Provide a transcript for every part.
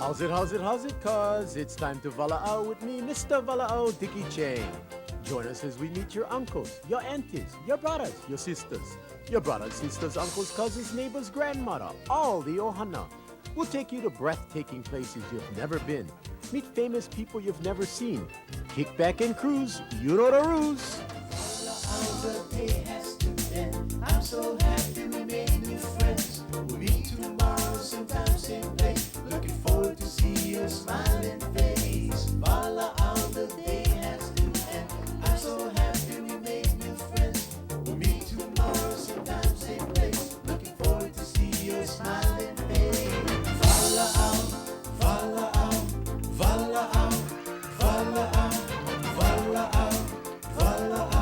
How's it? Cause it's time to walaau with me, Mr. Walaau20. Join us as we meet your uncles, your aunties, your brothers, your sisters, your brothers, sisters, uncles, cousins, neighbors, grandmother, all the ohana. We'll take you to breathtaking places you've never been. Meet famous people you've never seen. Kick back and cruise, you know the rules. The day has to end. I'm so happy we made new friends. We'll meet tomorrow, same time, same place. Looking forward to see your smiling face. Walaau, the day has to end. I'm so happy we made new friends. We'll meet tomorrow, same time, same place. Looking forward to see your smiling face. Walaau, walaau, walaau, walaau, walaau, walaau.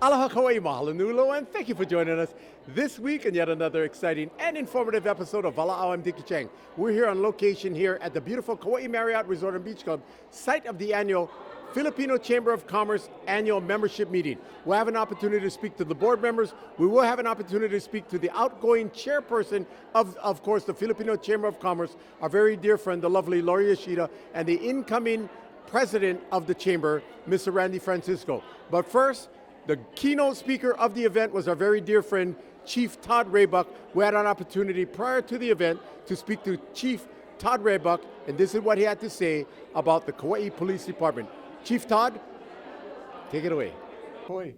Aloha Kauai mahalo nulo, and thank you for joining us this week in yet another exciting and informative episode of walaau20. We're here on location here at the beautiful Kauai Marriott Resort and Beach Club, site of the annual Filipino Chamber of Commerce annual membership meeting. We'll have an opportunity to speak to the board members. We will have an opportunity to speak to the outgoing chairperson of course, the Filipino Chamber of Commerce, our very dear friend, the lovely Lori Yoshida, and the incoming president of the chamber, Mr. Randy Francisco. But first, the keynote speaker of the event was our very dear friend, Chief Todd Raybuck, who had an opportunity prior to the event to speak to Chief Todd Raybuck, and this is what he had to say about the Kauai Police Department. Chief Todd, take it away. Kauai.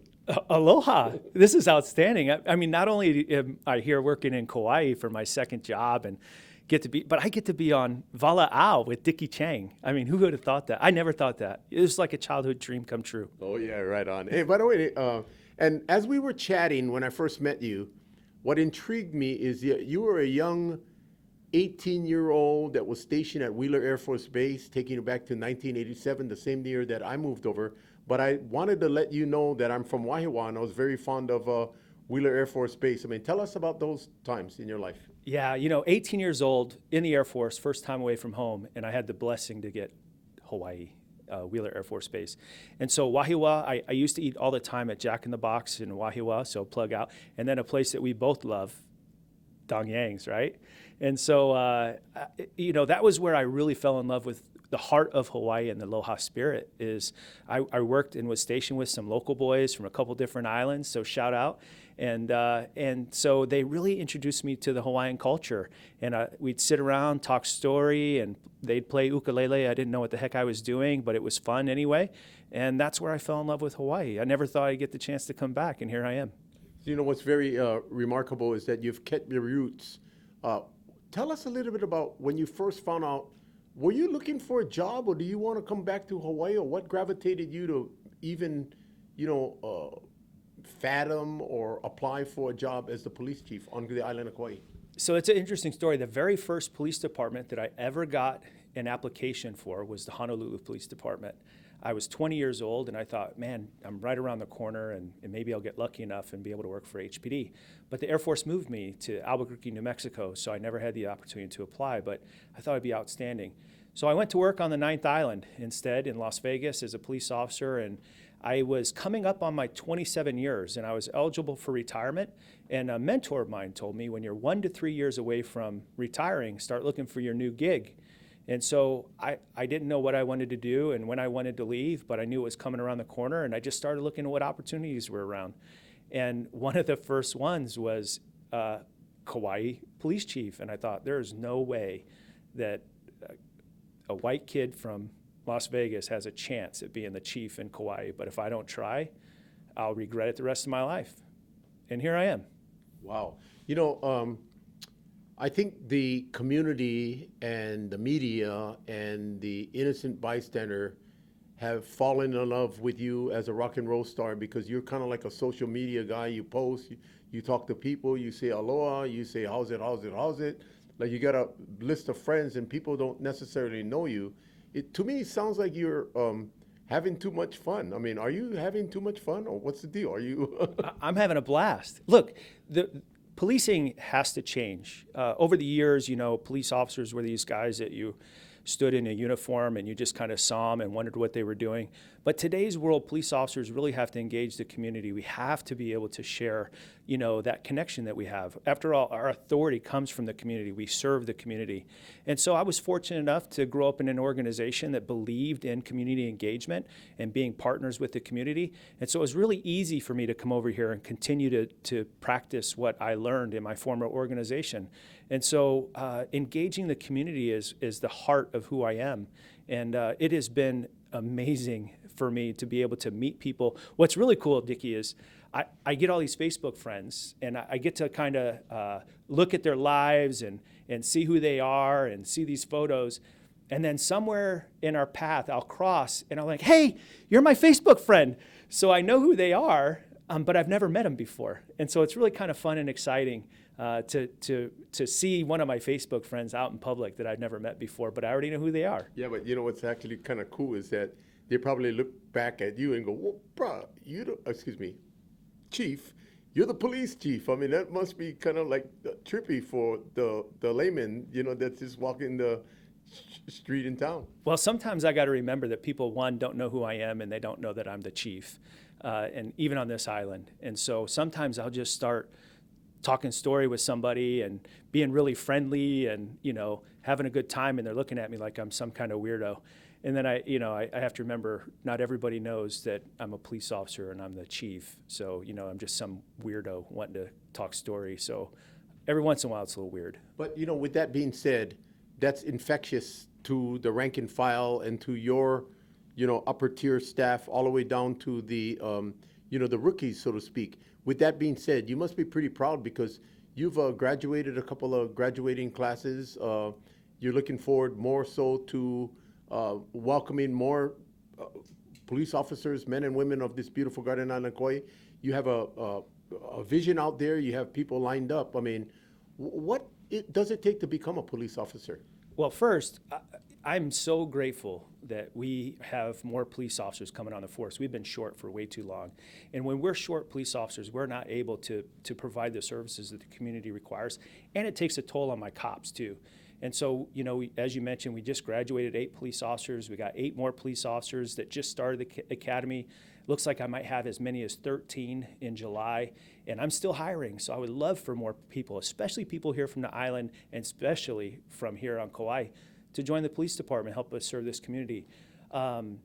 Aloha. This is outstanding. I mean, not only am I here working in Kauai for my second job and but I get to be on Walaau with Dickie Chang. I mean, who would have thought that? I never thought that. It was like a childhood dream come true. Oh yeah, right on. Hey, by the way, and as we were chatting when I first met you, what intrigued me is you were a young 18-year-old that was stationed at Wheeler Air Force Base, taking you back to 1987, the same year that I moved over. But I wanted to let you know that I'm from Wahiawa, and I was very fond of Wheeler Air Force Base. I mean, tell us about those times in your life. Yeah, 18 years old, in the Air Force, first time away from home, and I had the blessing to get Hawaii, Wheeler Air Force Base. And so Wahiawa, I used to eat all the time at Jack in the Box in Wahiawa, so plug out. And then a place that we both love, Dong Yang's, right? And so, that was where I really fell in love with the heart of Hawaii and the aloha spirit. Is I worked and was stationed with some local boys from a couple different islands, so shout out. And so they really introduced me to the Hawaiian culture. And we'd sit around, talk story, and they'd play ukulele. I didn't know what the heck I was doing, but it was fun anyway. And that's where I fell in love with Hawaii. I never thought I'd get the chance to come back, and here I am. You know, what's very remarkable is that you've kept your roots. Tell us a little bit about when you first found out, were you looking for a job, or do you want to come back to Hawaii, or what gravitated you to even, fathom or apply for a job as the police chief on the island of Kauai? So it's an interesting story. The very first police department that I ever got an application for was the Honolulu Police Department. I was 20 years old, and I thought, man, I'm right around the corner, and maybe I'll get lucky enough and be able to work for HPD. But the Air Force moved me to Albuquerque, New Mexico, so I never had the opportunity to apply, but I thought it'd be outstanding. So I went to work on the 9th Island instead in Las Vegas as a police officer, and I was coming up on my 27 years, and I was eligible for retirement. And a mentor of mine told me, when you're 1 to 3 years away from retiring, start looking for your new gig. And so I didn't know what I wanted to do and when I wanted to leave, but I knew it was coming around the corner, and I just started looking at what opportunities were around. And one of the first ones was Kauai police chief, and I thought, there's no way that a white kid from Las Vegas has a chance at being the chief in Kauai, but if I don't try, I'll regret it the rest of my life. And here I am. Wow. I think the community and the media and the innocent bystander have fallen in love with you as a rock and roll star, because you're kind of like a social media guy. You post, you talk to people, you say aloha, you say how's it. Like, you got a list of friends and people don't necessarily know you. To me, it sounds like you're having too much fun. I mean, are you having too much fun, or what's the deal? Are you? I'm having a blast. Look, the policing has to change. Over the years, police officers were these guys that you stood in a uniform and you just kind of saw them and wondered what they were doing. But today's world, police officers really have to engage the community. We have to be able to share, that connection that we have. After all, our authority comes from the community. We serve the community. And so I was fortunate enough to grow up in an organization that believed in community engagement and being partners with the community. And so it was really easy for me to come over here and continue to practice what I learned in my former organization. And so engaging the community is the heart of who I am. And it has been amazing for me to be able to meet people. What's really cool, Dickie, is I get all these Facebook friends, and I get to kind of look at their lives and see who they are and see these photos. And then somewhere in our path, I'll cross, and I'm like, hey, you're my Facebook friend. So I know who they are, but I've never met them before. And so it's really kind of fun and exciting to see one of my Facebook friends out in public that I've never met before, but I already know who they are. Yeah, but what's actually kind of cool is that they probably look back at you and go, well, bro, chief, you're the police chief. I mean, that must be kind of like trippy for the layman, that's just walking the street in town. Well, sometimes I got to remember that people, one, don't know who I am, and they don't know that I'm the chief, and even on this island. And so sometimes I'll just start talking story with somebody and being really friendly and, having a good time, and they're looking at me like I'm some kind of weirdo. And then I have to remember not everybody knows that I'm a police officer and I'm the chief. So, I'm just some weirdo wanting to talk story. So every once in a while it's a little weird. But, with that being said, that's infectious to the rank and file and to your, upper tier staff all the way down to the, the rookies, so to speak. With that being said, you must be pretty proud because you've graduated a couple of graduating classes. You're looking forward more so to welcoming more police officers, men and women of this beautiful Garden Island Kauai. You have a vision out there. You have people lined up. I mean, what does it take to become a police officer? Well, first, I'm so grateful that we have more police officers coming on the force. We've been short for way too long. And when we're short police officers, we're not able to provide the services that the community requires. And it takes a toll on my cops, too. And so, as you mentioned, we just graduated 8 police officers. We got 8 more police officers that just started the academy. Looks like I might have as many as 13 in July. And I'm still hiring, so I would love for more people, especially people here from the island and especially from here on Kauai, to join the police department, help us serve this community. The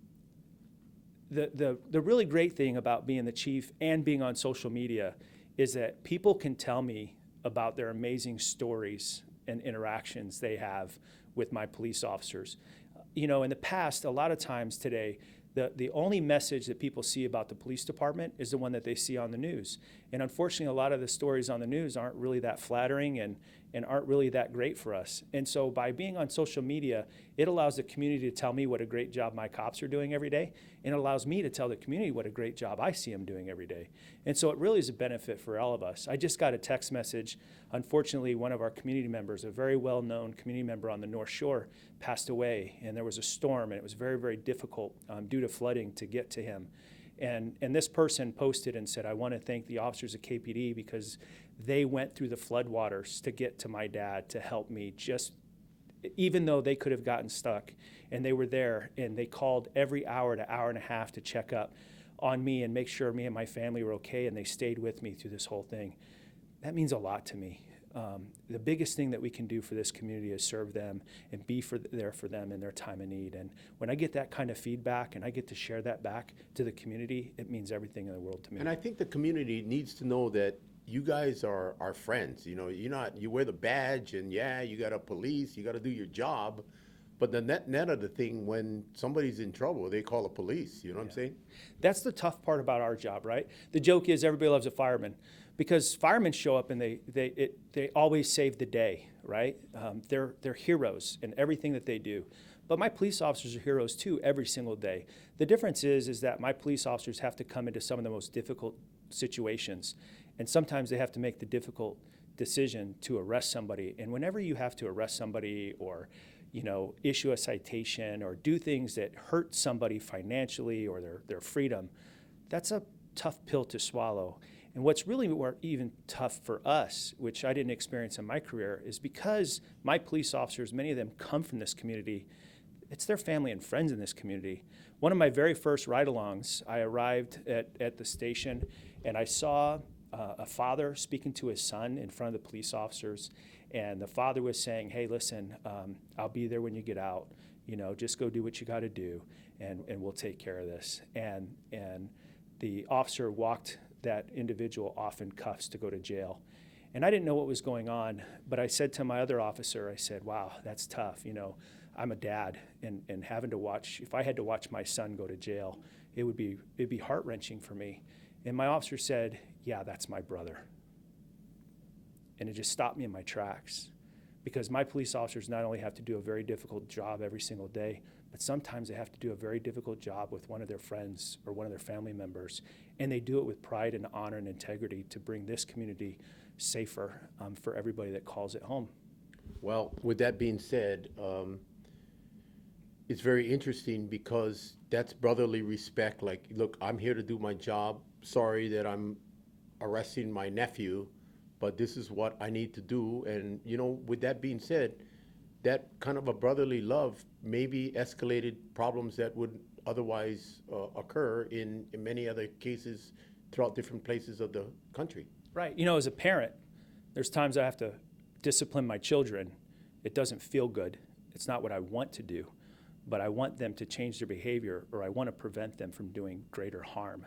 really great thing about being the chief and being on social media is that people can tell me about their amazing stories and interactions they have with my police officers. In the past, a lot of times today, the only message that people see about the police department is the one that they see on the news. And unfortunately, a lot of the stories on the news aren't really that flattering and aren't really that great for us. And so by being on social media, it allows the community to tell me what a great job my cops are doing every day, and it allows me to tell the community what a great job I see them doing every day. And so it really is a benefit for all of us. I just got a text message. Unfortunately, one of our community members, a very well-known community member on the North Shore, passed away, and there was a storm, and it was very, very difficult due to flooding to get to him. And this person posted and said, I want to thank the officers at KPD because they went through the floodwaters to get to my dad to help me, just even though they could have gotten stuck. And they were there, and they called every hour to hour and a half to check up on me and make sure me and my family were okay, and they stayed with me through this whole thing. That means a lot to me. The biggest thing that we can do for this community is serve them and be there for them in their time of need. And when I get that kind of feedback and I get to share that back to the community, it means everything in the world to me. And I think the community needs to know that you guys are friends. You wear the badge, and you got a police, you got to do your job. But the net of the thing, when somebody's in trouble, they call the police. You know what I'm saying? That's the tough part about our job, right? The joke is everybody loves a fireman because firemen show up and they always save the day, right? They're heroes in everything that they do. But my police officers are heroes too every single day. The difference is that my police officers have to come into some of the most difficult situations, and sometimes they have to make the difficult decision to arrest somebody. And whenever you have to arrest somebody or issue a citation or do things that hurt somebody financially or their freedom, that's a tough pill to swallow. And what's really more even tough for us, which I didn't experience in my career, is because my police officers, many of them come from this community, it's their family and friends in this community. One of my very first ride-alongs, I arrived at the station and I saw a father speaking to his son in front of the police officers, and the father was saying, hey, listen, I'll be there when you get out. You know, just go do what you got to do, and we'll take care of this. And the officer walked that individual off in cuffs to go to jail. And I didn't know what was going on, but I said to my other officer, I said, wow, that's tough. You know, I'm a dad, and having to watch, if I had to watch my son go to jail, it'd be heart-wrenching for me. And my officer said, yeah, that's my brother. And it just stopped me in my tracks, because my police officers not only have to do a very difficult job every single day, but sometimes they have to do a very difficult job with one of their friends or one of their family members, and they do it with pride and honor and integrity to bring this community safer for everybody that calls it home. Well, with that being said, it's very interesting because that's brotherly respect. Like, look, I'm here to do my job. Sorry that I'm arresting my nephew, but this is what I need to do. And, you know, with that being said, that kind of a brotherly love maybe escalated problems that would otherwise occur in many other cases throughout different places of the country. Right. You know, as a parent, there's times I have to discipline my children. It doesn't feel good. It's not what I want to do, but I want them to change their behavior, or I want to prevent them from doing greater harm.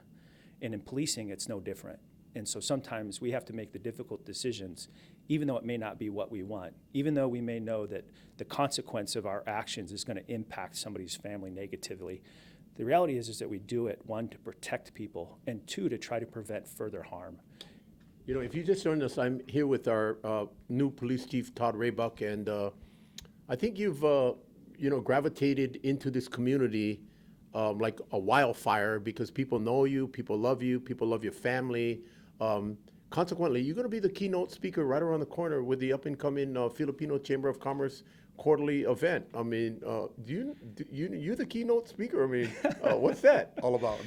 And in policing, it's no different. And so sometimes we have to make the difficult decisions, even though it may not be what we want, even though we may know that the consequence of our actions is going to impact somebody's family negatively. The reality is that we do it, one, to protect people, and two, to try to prevent further harm. You know, if you just joined us, I'm here with our new police chief, Todd Raybuck, and I think you've, you know, gravitated into this community like a wildfire, because people know you, people love your family. Consequently, you're going to be the keynote speaker right around the corner with the up-and-coming Filipino Chamber of Commerce quarterly event. I mean, you're the keynote speaker. I mean, what's that all about?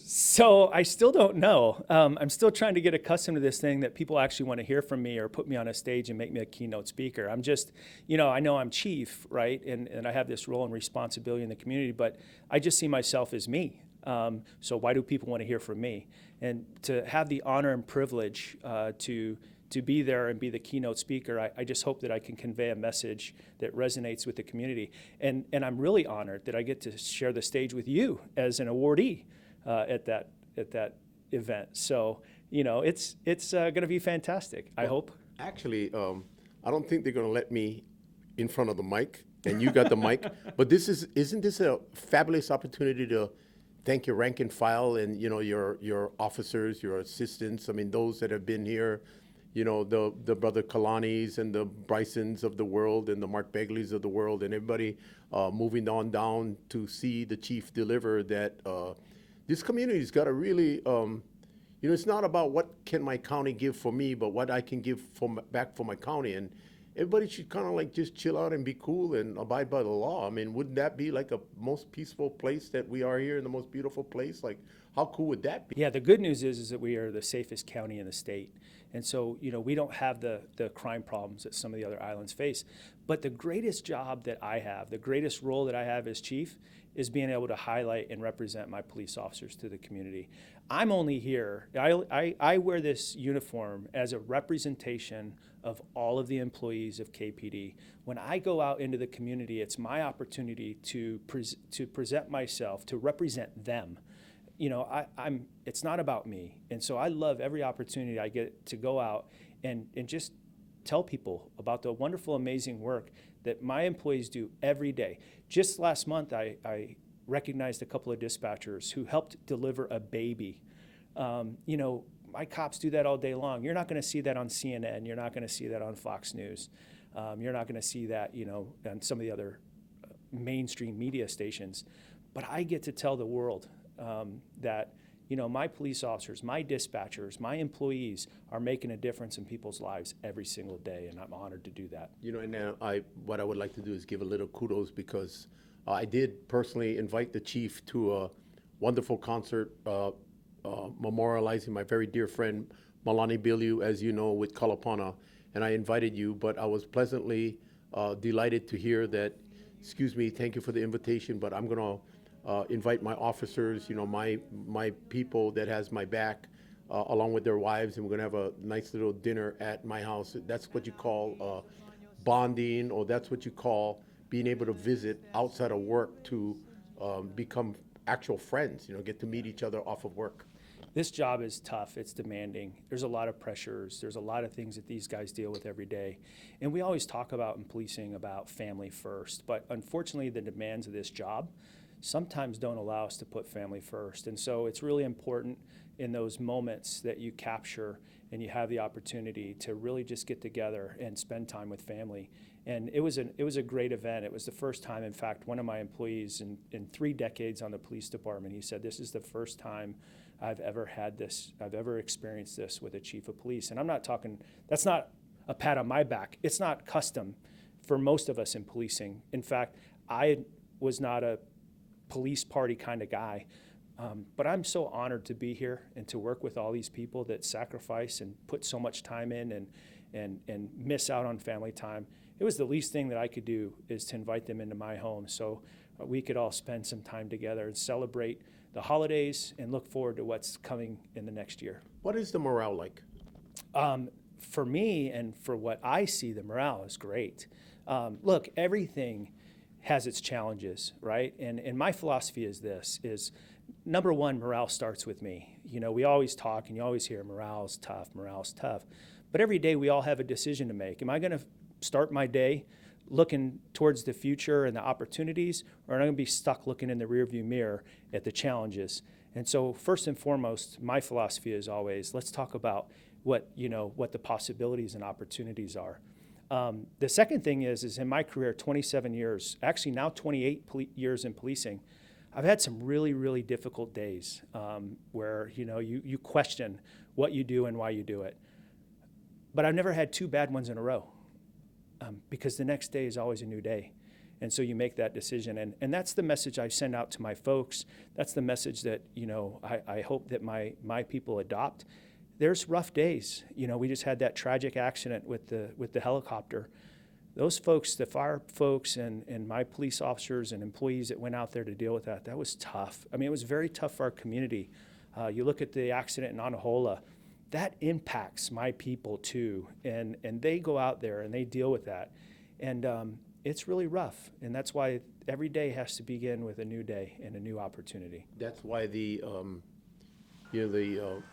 So I still don't know. I'm still trying to get accustomed to this thing that people actually want to hear from me or put me on a stage and make me a keynote speaker. I'm just, you know, I know I'm chief, right? And I have this role and responsibility in the community, but I just see myself as me. So why do people want to hear from me? And to have the honor and privilege to be there and be the keynote speaker, I just hope that I can convey a message that resonates with the community. And I'm really honored that I get to share the stage with you as an awardee at that event. So, you know, it's going to be fantastic, I hope. Actually, I don't think they're going to let me in front of the mic, and you got the mic. But isn't this a fabulous opportunity to thank your rank and file and, you know, your officers, your assistants, I mean, those that have been here, you know, the brother Kalanis and the Brysons of the world and the Mark Begleys of the world, and everybody moving on down to see the chief deliver that this community's got to really, you know, it's not about what can my county give for me, but what I can give back for my county. And everybody should kind of like just chill out and be cool and abide by the law. I mean, wouldn't that be like a most peaceful place that we are here in the most beautiful place? Like, how cool would that be? Yeah, the good news is that we are the safest county in the state. And so, you know, we don't have the crime problems that some of the other islands face. But the greatest job that I have, the greatest role that I have as chief, is being able to highlight and represent my police officers to the community. I'm only here, I wear this uniform as a representation of all of the employees of KPD. When I go out into the community, it's my opportunity to present myself, to represent them. You know, it's not about me. And so I love every opportunity I get to go out and just tell people about the wonderful, amazing work that my employees do every day. Just last month, I recognized a couple of dispatchers who helped deliver a baby. You know, my cops do that all day long. You're not going to see that on CNN. You're not going to see that on Fox News. You're not going to see that, you know, on some of the other mainstream media stations. But I get to tell the world that, you know, my police officers, my dispatchers, my employees are making a difference in people's lives every single day, and I'm honored to do that. You know, and now what I would like to do is give a little kudos, because I did personally invite the chief to a wonderful concert memorializing my very dear friend Malani Biliu, as you know, with Kalapana, and I invited you, but I was pleasantly delighted to hear that excuse me, thank you for the invitation, but I'm gonna invite my officers, my people that has my back, along with their wives, and we're gonna have a nice little dinner at my house. That's what you call bonding, or that's what you call being able to visit outside of work to become actual friends, get to meet each other off of work. This job is tough. It's demanding. There's a lot of pressures. There's a lot of things that these guys deal with every day. And we always talk about in policing about family first. But unfortunately, the demands of this job sometimes don't allow us to put family first. And so it's really important in those moments that you capture and you have the opportunity to really just get together and spend time with family. And it was a great event. It was the first time, in fact, one of my employees in 3 decades on the police department, he said, this is the first time I've ever had this, I've ever experienced this with a chief of police. And I'm not talking, that's not a pat on my back. It's not custom for most of us in policing. In fact, I was not a police party kind of guy. But I'm so honored to be here and to work with all these people that sacrifice and put so much time in and miss out on family time. It was the least thing that I could do is to invite them into my home so we could all spend some time together and celebrate the holidays and look forward to what's coming in the next year. What is the morale like? For me and for what I see, the morale is great. Look, everything has its challenges, right? And my philosophy is this, is number one, morale starts with me. We always talk and you always hear morale's tough. But every day we all have a decision to make. Am I gonna start my day looking towards the future and the opportunities, or am I gonna be stuck looking in the rearview mirror at the challenges? And so first and foremost, my philosophy is always, let's talk about what the possibilities and opportunities are. The second thing is in my career, 27 years, actually now 28 years in policing, I've had some really, really difficult days where you question what you do and why you do it. But I've never had 2 bad ones in a row because the next day is always a new day. And so you make that decision. And that's the message I send out to my folks. That's the message that I hope that my people adopt. There's rough days. We just had that tragic accident with the helicopter. Those folks, the fire folks and my police officers and employees that went out there to deal with that was tough. I mean, it was very tough for our community. You look at the accident in Anahola, that impacts my people too. And they go out there and they deal with that. And it's really rough. And that's why every day has to begin with a new day and a new opportunity. That's why the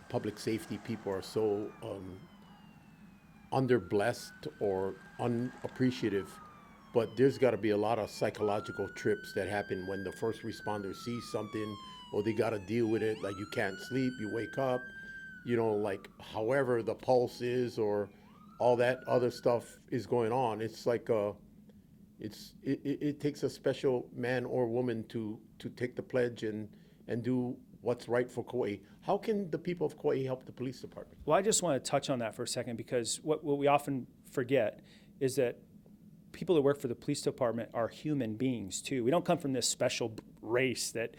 public safety people are so underblessed or unappreciative, but there's got to be a lot of psychological trips that happen when the first responder sees something or they got to deal with it. Like you can't sleep, you wake up, like however the pulse is or all that other stuff is going on. It's like it takes a special man or woman to take the pledge and do what's right for Kauai. How can the people of Kauai help the police department? Well, I just want to touch on that for a second because what we often forget is that people that work for the police department are human beings too. We don't come from this special race that,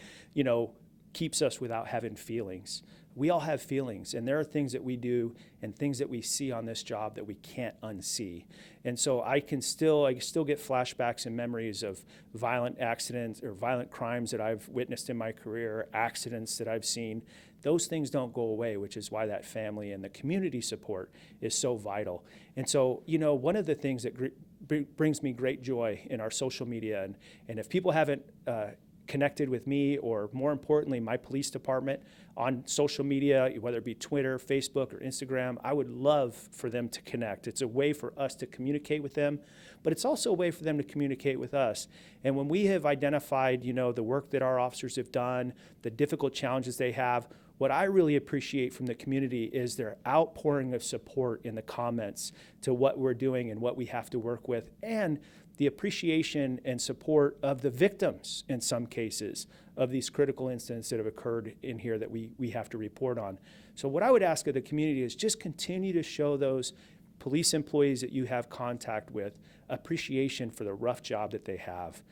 keeps us without having feelings. We all have feelings, and there are things that we do and things that we see on this job that we can't unsee. And so I still get flashbacks and memories of violent accidents or violent crimes that I've witnessed in my career, accidents that I've seen. Those things don't go away, which is why that family and the community support is so vital. And so, one of the things that brings me great joy in our social media, and if people haven't connected with me, or more importantly, my police department on social media, whether it be Twitter, Facebook, or Instagram, I would love for them to connect. It's a way for us to communicate with them, but it's also a way for them to communicate with us. And when we have identified, the work that our officers have done, the difficult challenges they have, what I really appreciate from the community is their outpouring of support in the comments to what we're doing and what we have to work with, and the appreciation and support of the victims in some cases of these critical incidents that have occurred in here that we have to report on. So what I would ask of the community is just continue to show those police employees that you have contact with appreciation for the rough job that they have.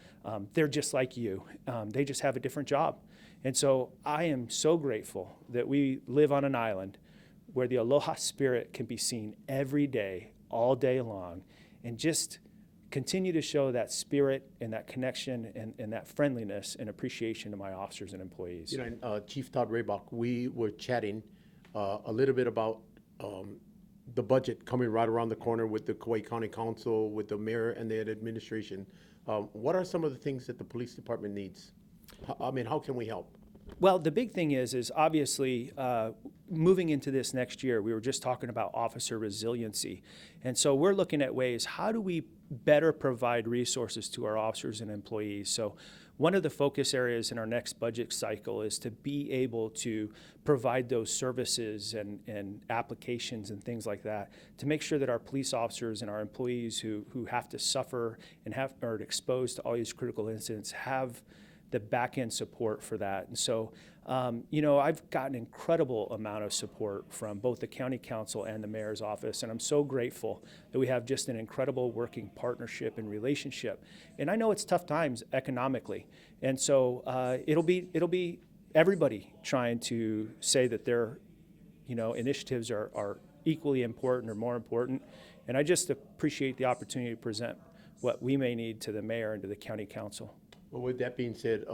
They're just like you. They just have a different job. And so I am so grateful that we live on an island where the aloha spirit can be seen every day, all day long, and just continue to show that spirit and that connection and that friendliness and appreciation to my officers and employees. You know, Chief Todd Raybach, we were chatting a little bit about the budget coming right around the corner with the Kauai County Council, with the mayor and the administration. What are some of the things that the police department needs? I mean, how can we help? Well, the big thing is obviously moving into this next year, we were just talking about officer resiliency. And so we're looking at ways, how do we better provide resources to our officers and employees? So one of the focus areas in our next budget cycle is to be able to provide those services and applications and things like that to make sure that our police officers and our employees who have to suffer and are exposed to all these critical incidents have the back-end support for that. And so, you know, I've gotten an incredible amount of support from both the county council and the mayor's office, and I'm so grateful that we have just an incredible working partnership and relationship. And I know it's tough times economically, and so it'll be everybody trying to say that their, you know, initiatives are equally important or more important. And I just appreciate the opportunity to present what we may need to the mayor and to the county council. Well, with that being said,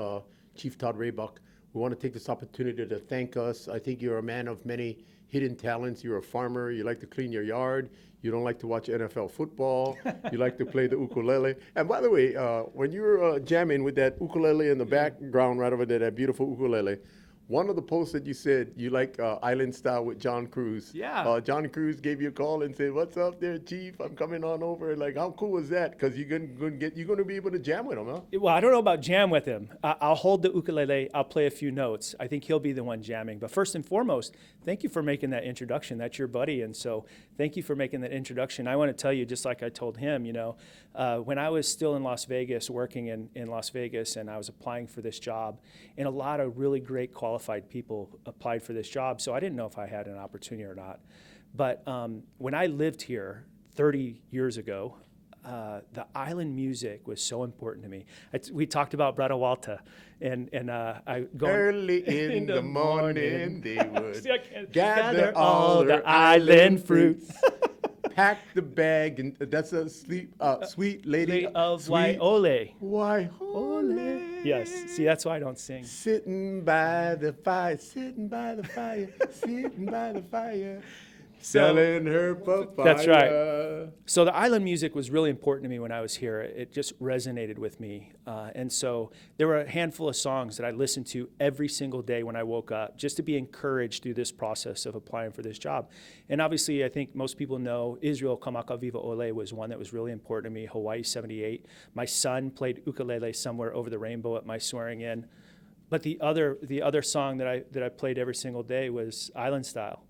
Chief Todd Raybach, we want to take this opportunity to thank us. I think you're a man of many hidden talents. You're a farmer. You like to clean your yard. You don't like to watch NFL football. You like to play the ukulele. And by the way, when you were jamming with that ukulele in the background right over there, that beautiful ukulele, one of the posts that you said you like Island Style with John Cruz. Yeah. John Cruz gave you a call and said, "What's up there, Chief? I'm coming on over." Like, how cool was that? Because you're gonna be able to jam with him, huh? Well, I don't know about jam with him. I'll hold the ukulele. I'll play a few notes. I think he'll be the one jamming. But first and foremost, thank you for making that introduction. That's your buddy, and so thank you for making that introduction. I want to tell you, just like I told him, you know, when I was still in Las Vegas, working in Las Vegas, and I was applying for this job, and a lot of really great qualified people applied for this job, so I didn't know if I had an opportunity or not. But when I lived here 30 years ago, the island music was so important to me. We talked about walaau20, and I go early in the morning they would See, gather all the island fruits. Pack the bag, and that's a sweet lady of sweet waiole. Waiole. Yes. See, that's why I don't sing. Sitting by the fire, sitting by the fire, sitting by the fire, selling her papaya. That's right. So the island music was really important to me when I was here. It just resonated with me. And so there were a handful of songs that I listened to every single day when I woke up, just to be encouraged through this process of applying for this job. And obviously, I think most people know Israel Kamaka Viva Ole was one that was really important to me, Hawaii 78. My son played ukulele somewhere over the rainbow at my swearing in. But the other song that I played every single day was Island Style.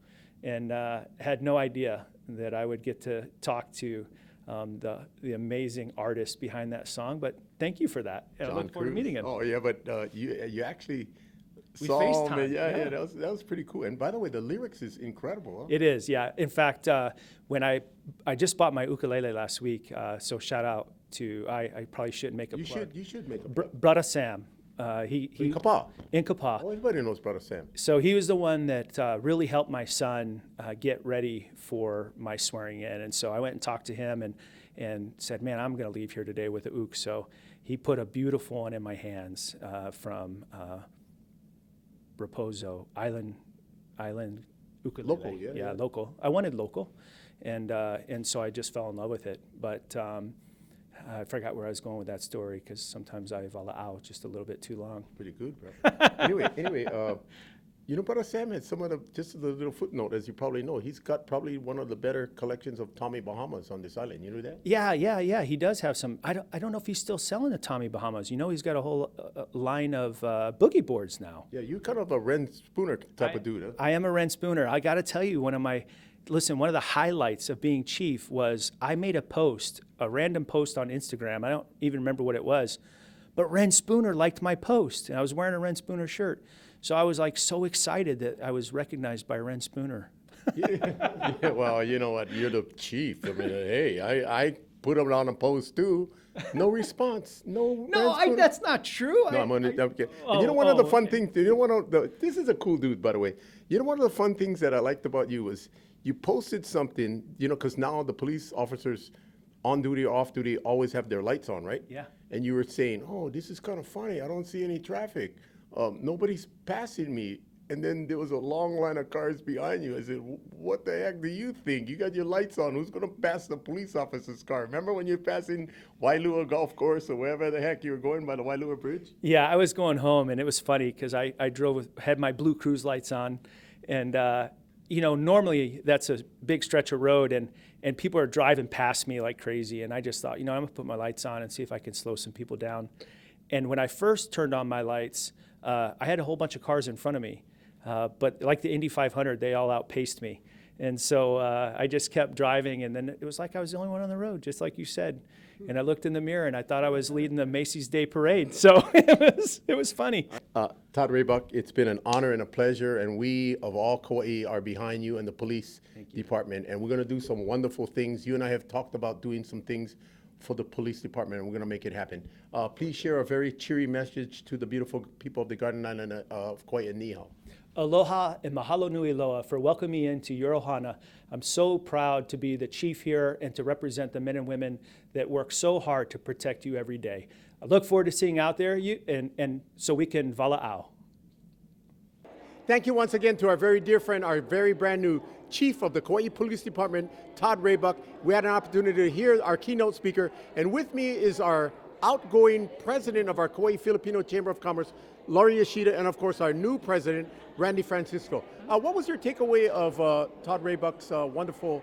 And had no idea that I would get to talk to the amazing artist behind that song. But thank you for that. I look forward to meeting him. Oh yeah, but you actually We saw him. FaceTimed, And yeah. that was pretty cool. And by the way, the lyrics is incredible. Huh? It is, yeah. In fact, when I just bought my ukulele last week, so shout out to I probably shouldn't make a plug. You should make a plug. Brother Sam. He In Kapa. in Kapa. Oh, everybody knows Brother Sam. So he was the one that really helped my son get ready for my swearing in. And so I went and talked to him and said, man, I'm going to leave here today with a ook. So he put a beautiful one in my hands from Raposo, Island ukulele. Local, yeah. Local. I wanted local. And so I just fell in love with it. But I forgot where I was going with that story because sometimes I walaau just a little bit too long. Pretty good, bro. anyway, you know, Brother Sam had some of just a little footnote, as you probably know. He's got probably one of the better collections of Tommy Bahamas on this island. You know that? Yeah. He does have some. I don't know if he's still selling the Tommy Bahamas. You know, he's got a whole line of boogie boards now. Yeah, you're kind of a Ren Spooner type of dude, huh? I am a Ren Spooner. I got to tell you, one of the highlights of being chief was I made a random post on Instagram. I don't even remember what it was, but Ren Spooner liked my post, and I was wearing a Ren Spooner shirt. So I was like so excited that I was recognized by Ren Spooner. Yeah, well, you know what? You're the chief. I mean, hey, I put him on a post too. No response. No. That's not true. No, I'm okay. And you know, one of the fun things. This is a cool dude, by the way. You know, one of the fun things that I liked about you was you posted something. You know, because now the police officers on duty or off duty always have their lights on, right? Yeah. And you were saying, oh, this is kind of funny. I don't see any traffic. Nobody's passing me. And then there was a long line of cars behind you. I said, what the heck do you think? You got your lights on. Who's going to pass the police officer's car? Remember when you're passing Wailua Golf Course or wherever the heck you were going by the Wailua Bridge? Yeah, I was going home, and it was funny because I had my blue cruise lights on, and normally that's a big stretch of road, and people are driving past me like crazy, and I just thought, I'm gonna put my lights on and see if I can slow some people down. And when I first turned on my lights, I had a whole bunch of cars in front of me, but like the Indy 500, they all outpaced me. And so I just kept driving, and then it was like I was the only one on the road, just like you said. And I looked in the mirror, and I thought I was leading the Macy's Day Parade. So it was funny. Todd Raybuck, it's been an honor and a pleasure, and we of all Kauai are behind you and the police department, and we're going to do some wonderful things. You and I have talked about doing some things for the police department, and we're going to make it happen. Please share a very cheery message to the beautiful people of the Garden Island of Kauai and Niihau. Aloha and mahalo nui loa for welcoming me into your ohana. I'm so proud to be the chief here and to represent the men and women that work so hard to protect you every day. I look forward to seeing out there and so we can walaau. Thank you once again to our very dear friend, our very brand new chief of the Kauai Police Department, Todd Raybuck. We had an opportunity to hear our keynote speaker, and with me is our outgoing president of our Kauai Filipino Chamber of Commerce, Laurie Yoshida, and of course our new president, Randy Francisco. What was your takeaway of Todd Raybuck's wonderful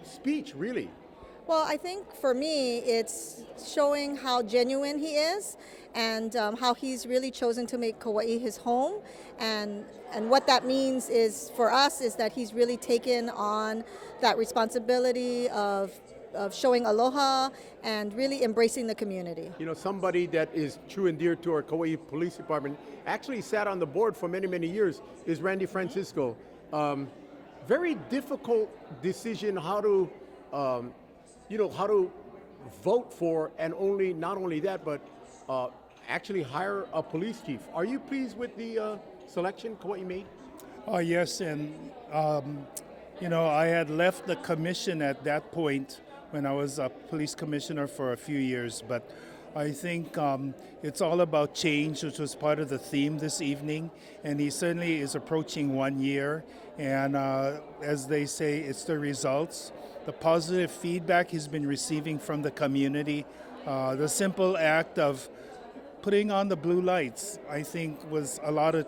speech, really? Well, I think for me, it's showing how genuine he is and how he's really chosen to make Kauai his home. And what that means is for us is that he's really taken on that responsibility of showing aloha and really embracing the community. Somebody that is true and dear to our Kauai Police Department, actually sat on the board for many, many years, is Randy Francisco. Very difficult decision how to vote for, and not only that, but actually hire a police chief. Are you pleased with the selection Kauai made? Yes, and I had left the commission at that point when I was a police commissioner for a few years, but I think it's all about change, which was part of the theme this evening, and he certainly is approaching 1 year, and as they say, it's the results. The positive feedback he's been receiving from the community, the simple act of putting on the blue lights, I think was a lot of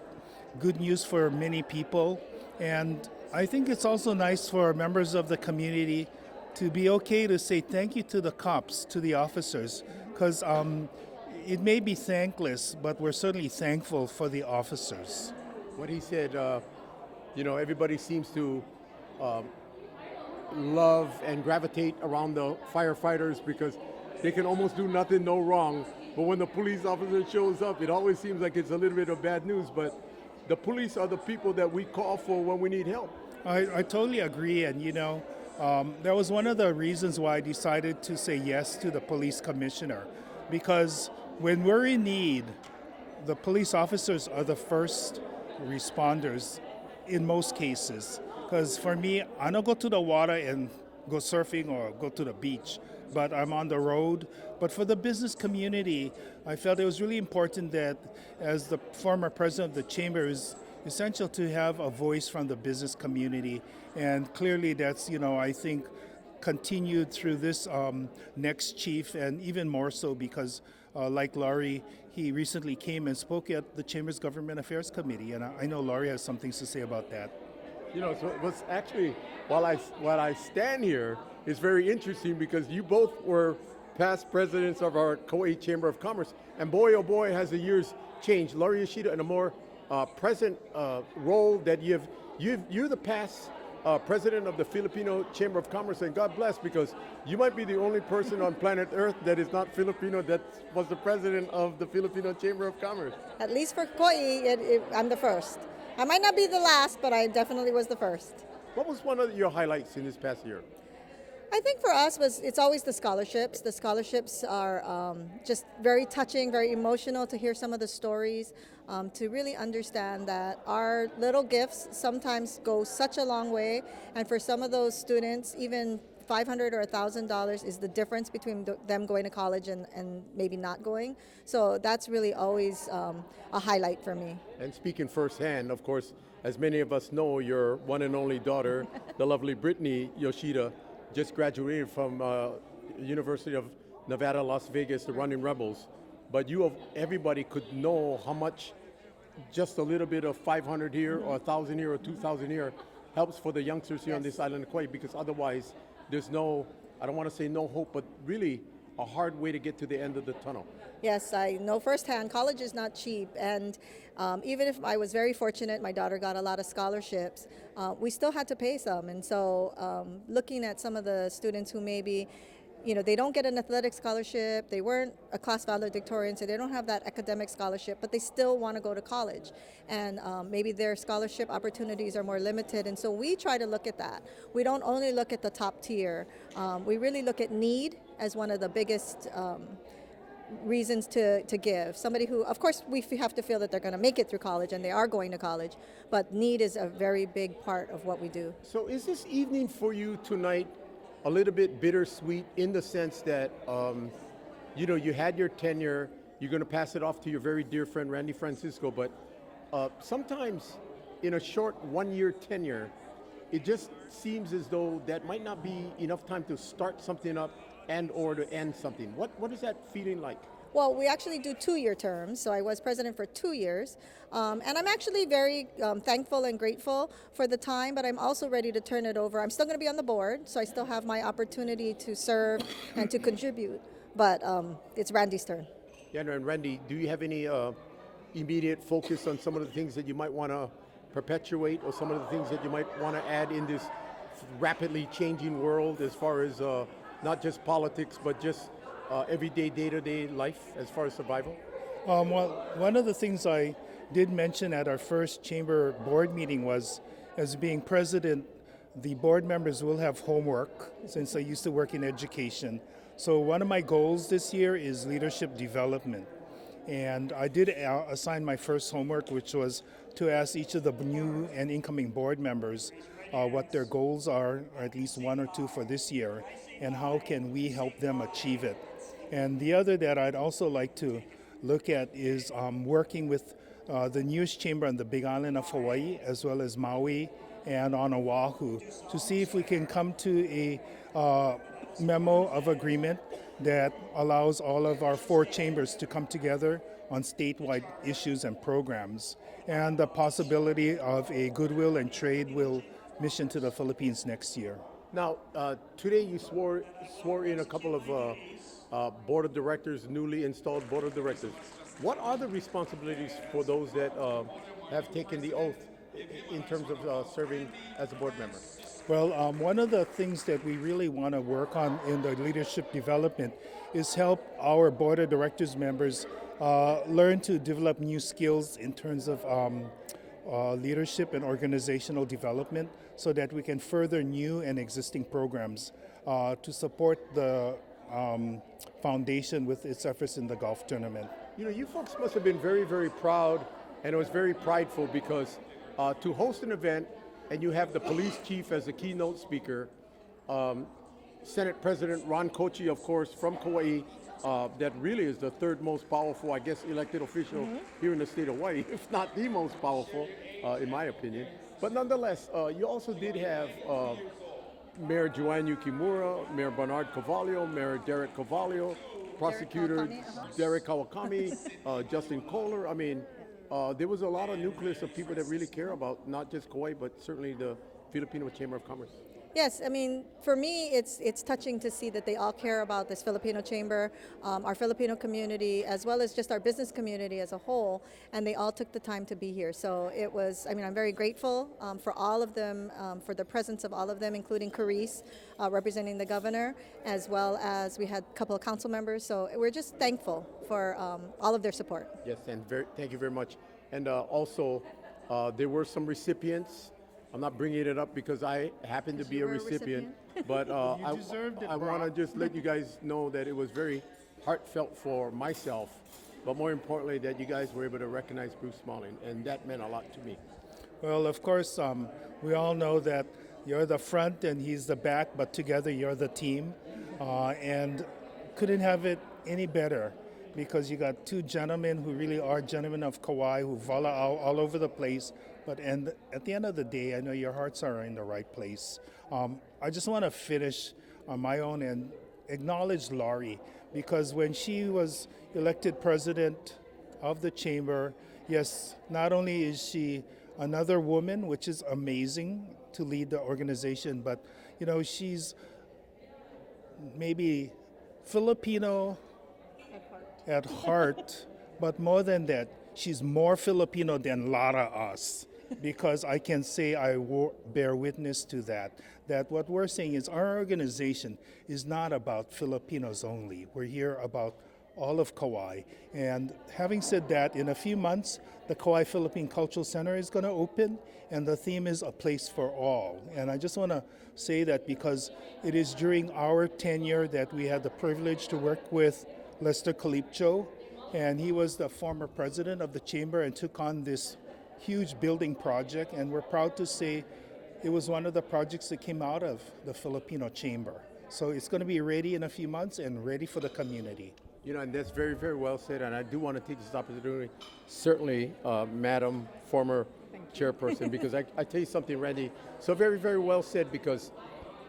good news for many people. And I think it's also nice for members of the community to be okay to say thank you to the cops, to the officers, because it may be thankless, but we're certainly thankful for the officers. What he said, everybody seems to love and gravitate around the firefighters because they can almost do nothing, no wrong. But when the police officer shows up, it always seems like it's a little bit of bad news. But the police are the people that we call for when we need help. I totally agree. And, that was one of the reasons why I decided to say yes to the police commissioner. Because when we're in need, the police officers are the first responders in most cases. Because for me, I don't go to the water and go surfing or go to the beach, but I'm on the road. But for the business community, I felt it was really important that, as the former president of the chamber, is essential to have a voice from the business community. And clearly that's, I think, continued through this next chief, and even more so because, like Laurie, he recently came and spoke at the Chamber's Government Affairs Committee, and I know Laurie has some things to say about that. So what's actually, while I stand here, is very interesting because you both were past presidents of our Kauai Chamber of Commerce, and boy, oh boy, has the years changed. Laurie Yoshida in a more present role that you're the past president of the Filipino Chamber of Commerce, and God bless, because you might be the only person on planet Earth that is not Filipino that was the president of the Filipino Chamber of Commerce. At least for Kauai, I'm the first. I might not be the last, but I definitely was the first. What was one of your highlights in this past year? I think for us it's always the scholarships. The scholarships are just very touching, very emotional to hear some of the stories, to really understand that our little gifts sometimes go such a long way. And for some of those students, even $500 or $1,000 is the difference between them going to college and maybe not going. So that's really always a highlight for me. And speaking firsthand, of course, as many of us know, your one and only daughter, the lovely Brittany Yoshida, just graduated from University of Nevada, Las Vegas, the Running Rebels. But you of everybody could know how much just a little bit of 500 here or 1,000 here or 2,000 here helps for the youngsters here on this island of Kauai, because otherwise there's no, I don't want to say no hope, but really a hard way to get to the end of the tunnel. Yes, I know firsthand, college is not cheap, and even if I was very fortunate, my daughter got a lot of scholarships, we still had to pay some. And so looking at some of the students who maybe, they don't get an athletic scholarship, they weren't a class valedictorian, so they don't have that academic scholarship, but they still want to go to college. And maybe their scholarship opportunities are more limited, and so we try to look at that. We don't only look at the top tier, we really look at need as one of the biggest reasons to give. Somebody who, of course, we have to feel that they're going to make it through college, and they are going to college, but need is a very big part of what we do. So is this evening for you tonight a little bit bittersweet in the sense that, you had your tenure, you're going to pass it off to your very dear friend, Randy Francisco, but sometimes in a short one-year tenure, it just seems as though that might not be enough time to start something up and or to end something. What is that feeling like? Well, we actually do 2-year terms, so I was president for 2 years. And I'm actually very thankful and grateful for the time, but I'm also ready to turn it over. I'm still going to be on the board, so I still have my opportunity to serve and to contribute, but it's Randy's turn. Yeah, and Randy, do you have any immediate focus on some of the things that you might want to perpetuate, or some of the things that you might want to add in this rapidly changing world as far as not just politics, but just everyday, day-to-day life as far as survival? Well, one of the things I did mention at our first chamber board meeting was, as being president, the board members will have homework since I used to work in education. So one of my goals this year is leadership development. And I did assign my first homework, which was to ask each of the new and incoming board members what their goals are, or at least one or two for this year, and how can we help them achieve it. And the other that I'd also like to look at is working with the newest chamber on the Big Island of Hawaii, as well as Maui and on Oahu, to see if we can come to a memo of agreement that allows all of our 4 chambers to come together on statewide issues and programs, and the possibility of a goodwill and trade will mission to the Philippines next year. Now, today you swore in a couple of board of directors, newly installed board of directors. What are the responsibilities for those that have taken the oath in terms of serving as a board member? Well, one of the things that we really want to work on in the leadership development is help our board of directors members learn to develop new skills in terms of leadership and organizational development, so that we can further new and existing programs to support the foundation with its efforts in the golf tournament. You folks must have been very, very proud, and it was very prideful, because to host an event and you have the police chief as the keynote speaker, Senate President Ron Kochi, of course, from Kauai, that really is the third most powerful, I guess, elected official here in the state of Hawaii, if not the most powerful, in my opinion. But nonetheless, you also did have Mayor Joanne Yukimura, Mayor Bernard Carvalho, Mayor Derek Carvalho, Prosecutor Derek Kawakami, Justin Kohler. I mean, there was a lot of nucleus of people that really care about not just Kauai, but certainly the Filipino Chamber of Commerce. Yes, I mean, for me, it's touching to see that they all care about this Filipino chamber, our Filipino community, as well as just our business community as a whole, and they all took the time to be here. So it was, I'm very grateful for all of them, for the presence of all of them, including Carice, representing the governor, as well as we had a couple of council members. So we're just thankful for all of their support. Yes, and thank you very much. And also, there were some recipients. I'm not bringing it up because I happen to be a recipient, but I want to just let you guys know that it was very heartfelt for myself, but more importantly that you guys were able to recognize Bruce Smalling, and that meant a lot to me. Well, of course, we all know that You're the front and he's the back, but together you're the team. And couldn't have it any better because you got two gentlemen who really are gentlemen of Kauai who walaau all over the place. But at the end of the day, I know your hearts are in the right place. I just want to finish on my own and acknowledge Laurie because when she was elected president of the chamber, yes, not only is she another woman, which is amazing to lead the organization, but you know, she's maybe Filipino at heart, but more than that, she's more Filipino than Lara us, because I can say I bear witness to that. That what we're saying is our organization is not about Filipinos only. We're here about all of Kauai. And having said that, in a few months, the Kauai Philippine Cultural Center is going to open, and the theme is A Place for All. And I just want to say that because it is during our tenure that we had the privilege to work with Lester Calipcho, and he was the former president of the chamber and took on this huge building project, and we're proud to say it was one of the projects that came out of the Filipino chamber. So it's going to be ready in a few months and ready for the community. You know, and that's very, very well said. And I do want to take this opportunity, certainly, Madam former chairperson, because I tell you something, Randy, so very, very well said, because,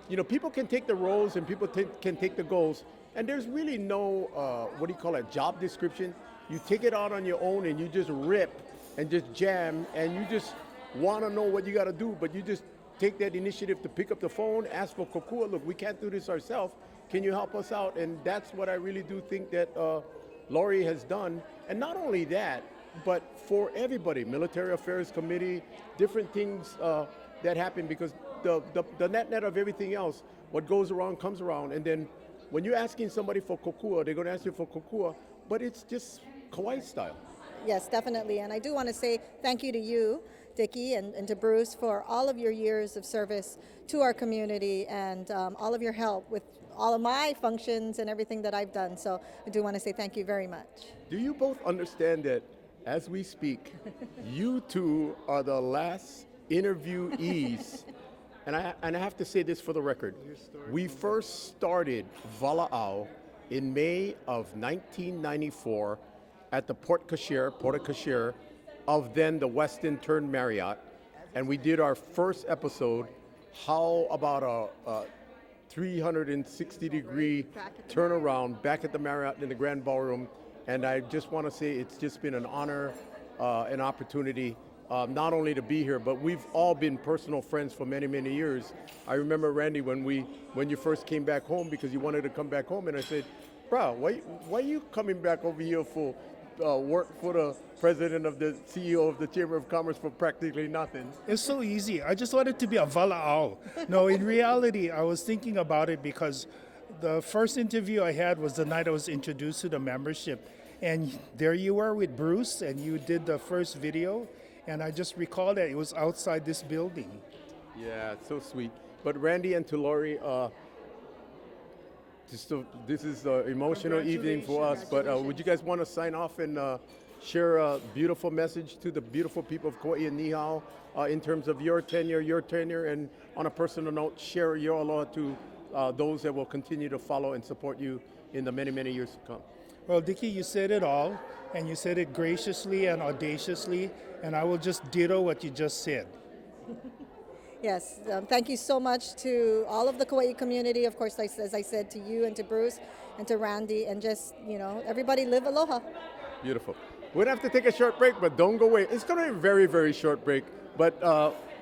you know, people can take the roles and people can take the goals, and there's really no, what do you call it, job description. You take it out on your own and you just rip and just jam, and you just want to know what you got to do, but you just take that initiative to pick up the phone, ask for kokua. Look, we can't do this ourselves. Can you help us out? And that's what I really do think that Laurie has done. And not only that, but for everybody, Military Affairs Committee, different things that happen, because the net of everything else, what goes around comes around. And then when you're asking somebody for kokua, they're going to ask you for kokua, but it's just Kauai style. Yes, definitely. And I do want to say thank you to you, Dickie, and to Bruce for all of your years of service to our community and all of your help with all of my functions and everything that I've done. So I do want to say thank you very much. Do you both understand that as we speak, you two are the last interviewees? And I have to say this for the record. We first started Walaau in May of 1994 at the Port Cochere of then the Westin turned Marriott. And we did our first episode, how about a 360-degree turnaround back at the Marriott in the Grand Ballroom. And I just want to say it's just been an honor, an opportunity, not only to be here, but we've all been personal friends for many, many years. I remember, Randy, when you first came back home, because you wanted to come back home, and I said, bro, why are you coming back over here for work for the president of the CEO of the Chamber of Commerce for practically nothing? It's so easy. I just wanted to be a walaau. No, in reality, I was thinking about it because the first interview I had was the night I was introduced to the membership. And there you were with Bruce, and you did the first video. And I just recall that it was outside this building. Yeah, it's so sweet. But Randy and to Laurie, this is an emotional evening for us, but would you guys want to sign off and share a beautiful message to the beautiful people of Kauai and Nihao in terms of your tenure, and on a personal note, share your aloha to those that will continue to follow and support you in the many, many years to come? Well, Dickie, you said it all, and you said it graciously and audaciously, and I will just ditto what you just said. Yes, thank you so much to all of the Kauai community, of course, as I said, to you and to Bruce and to Randy, and just, you know, everybody live aloha. Beautiful. We're going to have to take a short break, but don't go away. It's going to be a very, very short break, but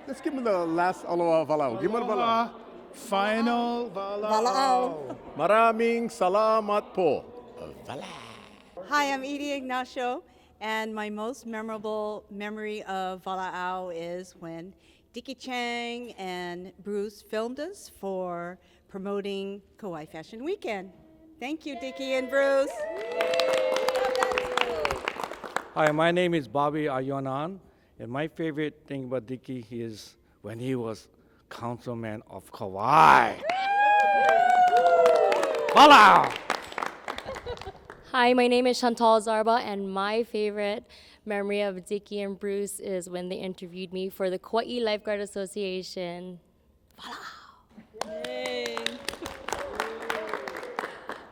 let's give him the last aloha walau. Give him a walau. Final Walaau. Maraming salamat po. Hi, I'm Edie Ignacio, and my most memorable memory of Walaau is when Dickie Chang and Bruce filmed us for promoting Kauai Fashion Weekend. Thank you, Dickie and Bruce. Hi, my name is Bobby Ayonan, and my favorite thing about Dickie is when he was councilman of Kauai. Walaau! Hi, my name is Chantal Zarba, and my favorite memory of Dickie and Bruce is when they interviewed me for the Kauai Lifeguard Association.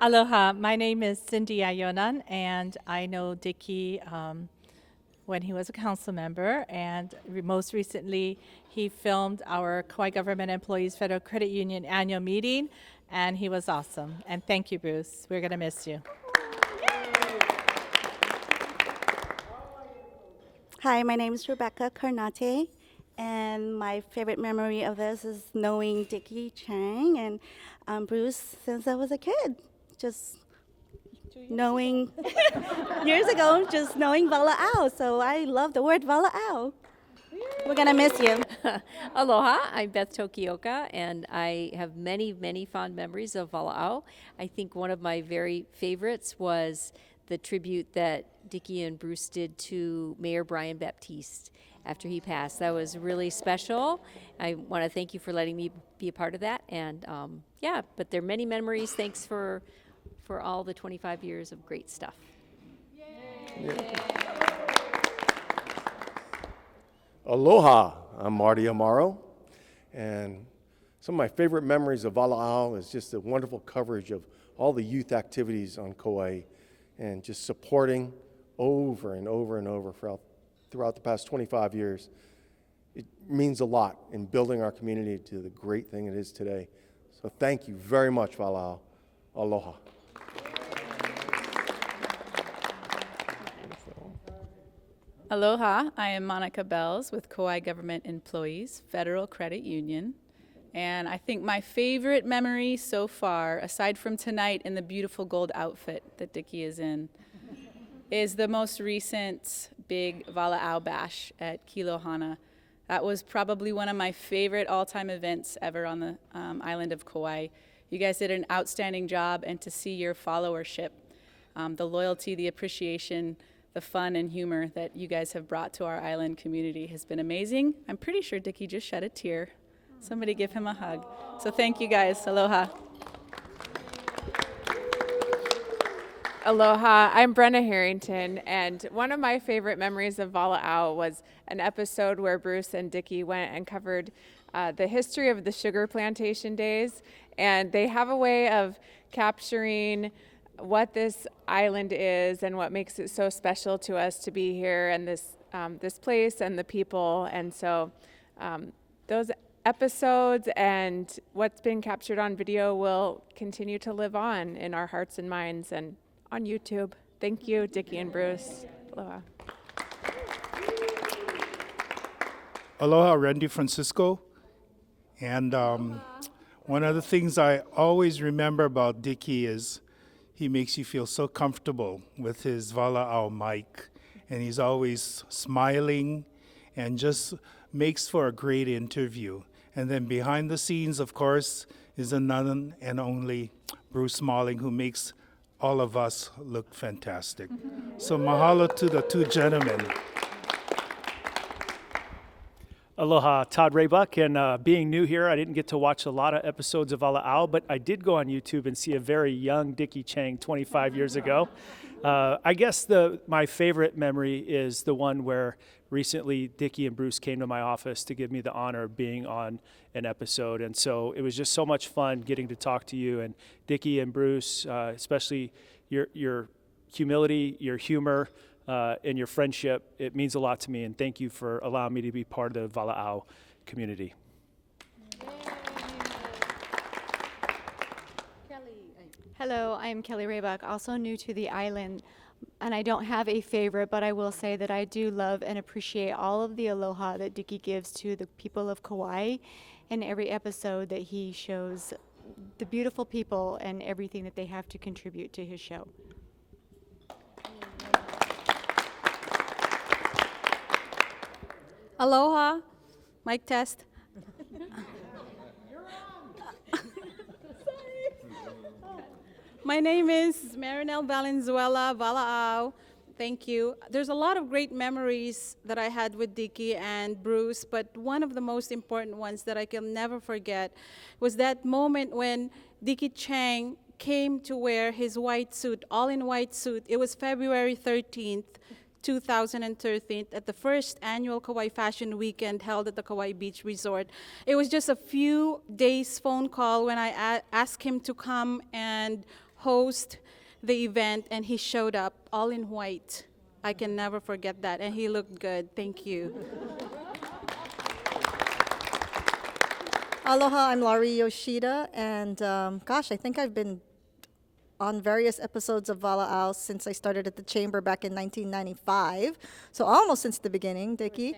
Aloha, my name is Cindy Ayonan, and I know Dickie when he was a council member, and most recently he filmed our Kauai Government Employees Federal Credit Union annual meeting, and he was awesome. And thank you, Bruce. We're going to miss you. Hi, my name is Rebecca Carnate, and my favorite memory of this is knowing Dickie Chang and Bruce since I was a kid. Just knowing, years ago, just knowing walaau. So I love the word walaau. We're going to miss you. Aloha, I'm Beth Tokioka, and I have many, many fond memories of walaau. I think one of my very favorites was the tribute that Dickie and Bruce did to Mayor Brian Baptiste after he passed. That was really special. I want to thank you for letting me be a part of that. And yeah, but there are many memories. Thanks for all the 25 years of great stuff. Aloha, I'm Marty Amaro, and some of my favorite memories of walaau is just the wonderful coverage of all the youth activities on Kauai and just supporting over and over and over throughout the past 25 years. It means a lot in building our community to the great thing it is today. So thank you very much, walaau. Aloha. Aloha, I am Monica Bells with Kauai Government Employees Federal Credit Union. And I think my favorite memory so far, aside from tonight in the beautiful gold outfit that Dickie is in, is the most recent big walaau bash at Kilohana. That was probably one of my favorite all-time events ever on the island of Kauai. You guys did an outstanding job, and to see your followership, the loyalty, the appreciation, the fun and humor that you guys have brought to our island community has been amazing. I'm pretty sure Dickie just shed a tear. Somebody give him a hug. So thank you guys. Aloha. Aloha, I'm Brenna Harrington, and one of my favorite memories of walaau was an episode where Bruce and Dickie went and covered the history of the sugar plantation days, and they have a way of capturing what this island is and what makes it so special to us to be here and this place and the people. And so those episodes and what's been captured on video will continue to live on in our hearts and minds and on YouTube. Thank you, Dickie and Bruce. Aloha. Aloha, Randy Francisco. And one of the things I always remember about Dickie is he makes you feel so comfortable with his walaau mic. And he's always smiling and just makes for a great interview. And then behind the scenes, of course, is the none and only Bruce Smalling, who makes all of us look fantastic. So mahalo to the two gentlemen. Aloha, Todd Raybuck, and being new here, I didn't get to watch a lot of episodes of walaau, but I did go on YouTube and see a very young Dickie Chang 25 years ago. I guess my favorite memory is the one where recently Dickie and Bruce came to my office to give me the honor of being on an episode, and so it was just so much fun getting to talk to you. And Dickie and Bruce, especially your humility, your humor, and your friendship, it means a lot to me, and thank you for allowing me to be part of the walaau community. Hello, I'm Kelly Raybuck, also new to the island, and I don't have a favorite, but I will say that I do love and appreciate all of the aloha that Dickie gives to the people of Kauai in every episode that he shows the beautiful people and everything that they have to contribute to his show. Aloha, mic test. My name is Marinelle Valenzuela, Walaau. Thank you. There's a lot of great memories that I had with Dickie and Bruce, but one of the most important ones that I can never forget was that moment when Dickie Chang came to wear his white suit, all in white suit. It was February 13th, 2013 at the first annual Kauai Fashion Weekend held at the Kauai Beach Resort. It was just a few days phone call when I asked him to come and host the event, and he showed up all in white. I can never forget that, and he looked good. Thank you. Aloha, I'm Laurie Yoshida, and gosh, I think I've been on various episodes of Walaau since I started at the Chamber back in 1995, so almost since the beginning, Dickie.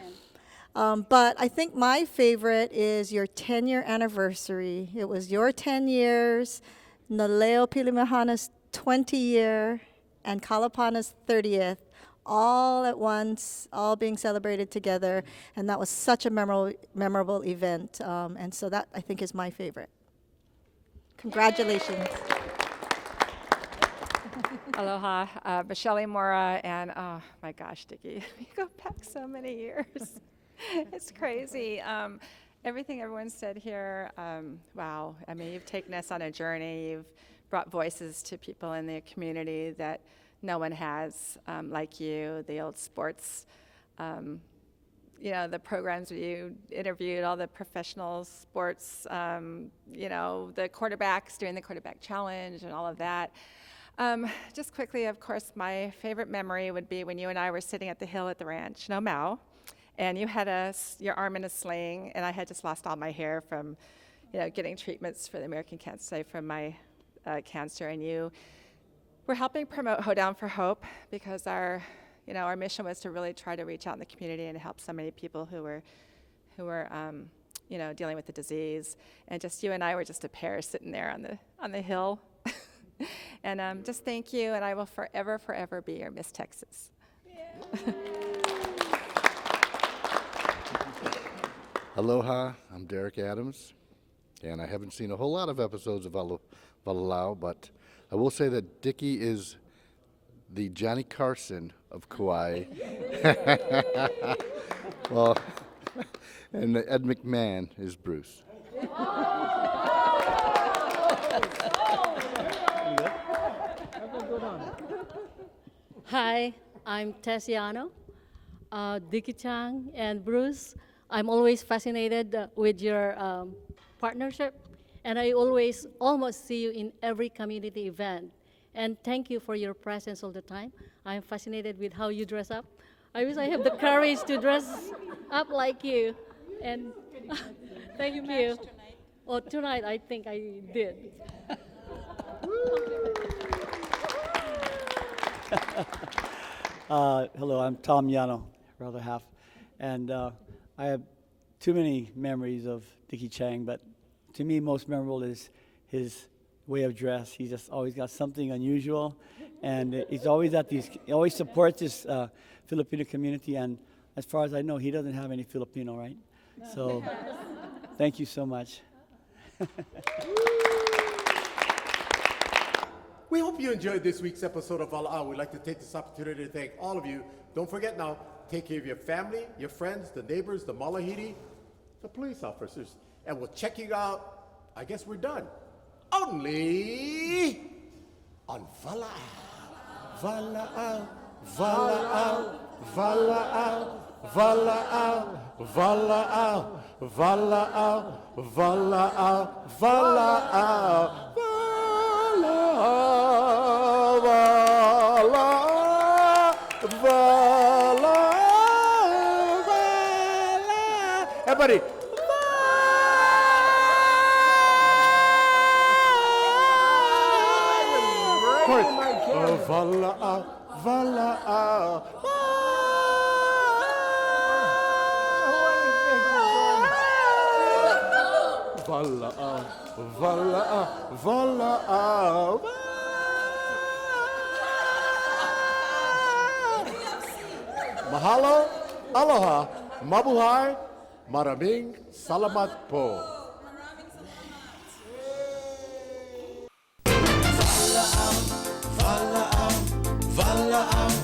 But I think my favorite is your 10-year anniversary. It was your 10 years, Naleo Pilimahana's 20-year, and Kalapana's 30th, all at once, all being celebrated together, and that was such a memorable event, and so that, I think, is my favorite. Congratulations. Aloha, Michelle Mora, and oh my gosh, Dickie, you go back so many years. It's crazy. Everything everyone said here, wow. I mean, you've taken us on a journey. You've brought voices to people in the community that no one has, like you, the old sports, you know, the programs where you interviewed all the professional sports, you know, the quarterbacks doing the quarterback challenge and all of that. Just quickly, of course, my favorite memory would be when you and I were sitting at the hill at the ranch, no Mau, and you had your arm in a sling, and I had just lost all my hair from, you know, getting treatments for the American Cancer Society from my cancer, and you were helping promote Ho Down for Hope because our mission was to really try to reach out in the community and help so many people who were you know, dealing with the disease, and just you and I were just a pair sitting there on the hill. And just thank you, and I will forever, forever be your Miss Texas. Yeah. Aloha, I'm Derek Adams, and I haven't seen a whole lot of episodes of Walaau, but I will say that Dickie is the Johnny Carson of Kauai. Well, and Ed McMahon is Bruce. Hi, I'm Tessiano, Dickie Chang, and Bruce. I'm always fascinated with your partnership, and I almost see you in every community event. And thank you for your presence all the time. I'm fascinated with how you dress up. I wish I have the courage to dress up like you. And thank you. Tonight? Oh, tonight I think I did. Hello, I'm Tom Yano, her other half, and I have too many memories of Dickie Chang, but to me most memorable is his way of dress. He just always got something unusual, and he's always he always supports his Filipino community, and as far as I know, he doesn't have any Filipino, right? So thank you so much. We hope you enjoyed this week's episode of Walaau. We'd like to take this opportunity to thank all of you. Don't forget now, take care of your family, your friends, the neighbors, the malahiti, the police officers. And we'll check you out. I guess we're done. Only on Walaau. Walaau. Walaau. Walaau. Walaau. Walaau. Walaau. Walaau. Walaau. Everybody. Walaau, walaau. Walaau, walaau, walaau. Mahalo, aloha, mabuhay, maraming salamat po. Walaau, walaau, walaau.